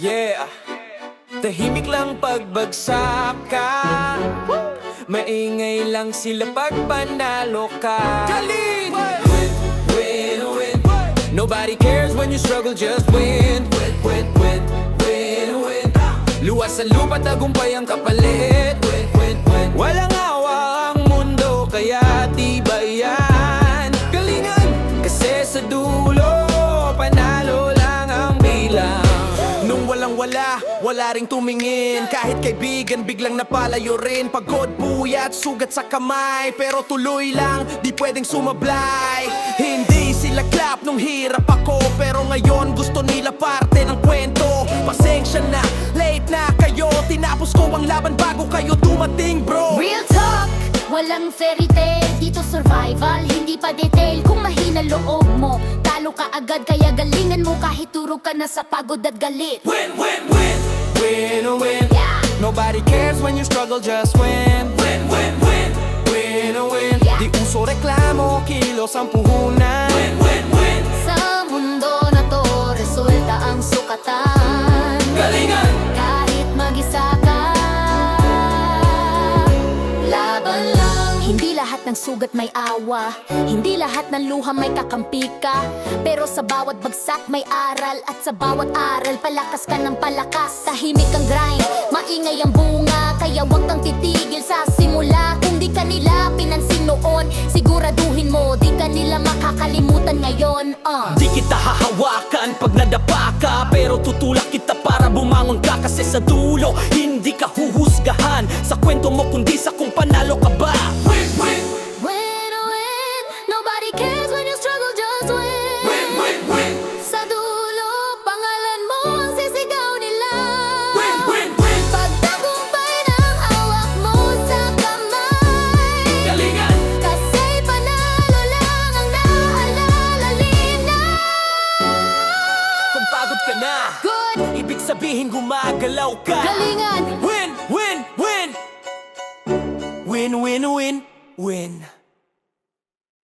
Yeah, tahimik lang pagbagsak ka, maingay lang sila pag panalo ka. Galing! Win, win, win. Nobody cares when you struggle, just win. Win, win, win, win, win. Luwas sa lupa, tagumpay ang kapalit. Win, win, win. Walang awa ang mundo, kaya tibay yan. Galingan, kasi sa dulo, panalo lang ang bilang. Nung walang-wala, wala ring tumingin. Kahit kaibigan, biglang napalayo rin. Pagod, puyat, sugat sa kamay, pero tuloy lang, di pwedeng sumablay. Hindi sila clap nung hirap ako, pero ngayon gusto nila parte ng kwento. Pasensya na, late na kayo, tinapos ko ang laban bago kayo dumating, bro. Real talk, walang fairy tale. Dito survival, hindi pa detail. Kung mahina loob mo, talo ka agad. Kaya galingan mo kahit turog ka na sa pagod at galit. Win, win, win. Win, win. Yeah. Nobody cares when you struggle, just win. Win, win, win. Win, win. Yeah. Di uso reklamo, kilos ang puhunan. Win, win, win. Sa mundo na to, resulta ang sukatan. Galingan! Kahit mag-isa ka, laban lang. Hindi lahat ng sugat may awa, hindi lahat ng luha may kakampi ka. Pero sa bawat bagsak may aral, at sa bawat aral palakas ka ng palakas. Tahimik ang grind, maingay ang bunga, kaya wag kang titigil sa simula. Kung di ka nila pinansin noon, siguraduhin mo di ka nila makakalimutan ngayon. Di kita hahawakan pag nadapa ka, pero tutulak kita para bumangon ka. Kasi sa dulo, hindi ka huhusgahan sa kwento mo, kundi sa kung panalo ka ba. Win, win. Win, win. Nobody cares when you struggle, just win. Win, win, win. Sa dulo, pangalan mo ang sisigaw nila. Win, win, win. Pagtagumpay ng hawak mo sa kamay. Galingan! Kasi panalo lang ang naalala linaw. Kung pagod ka na, Good! ibig sabihin gumagalaw ka. Galingan! Win, win, win. Win, win, win, win.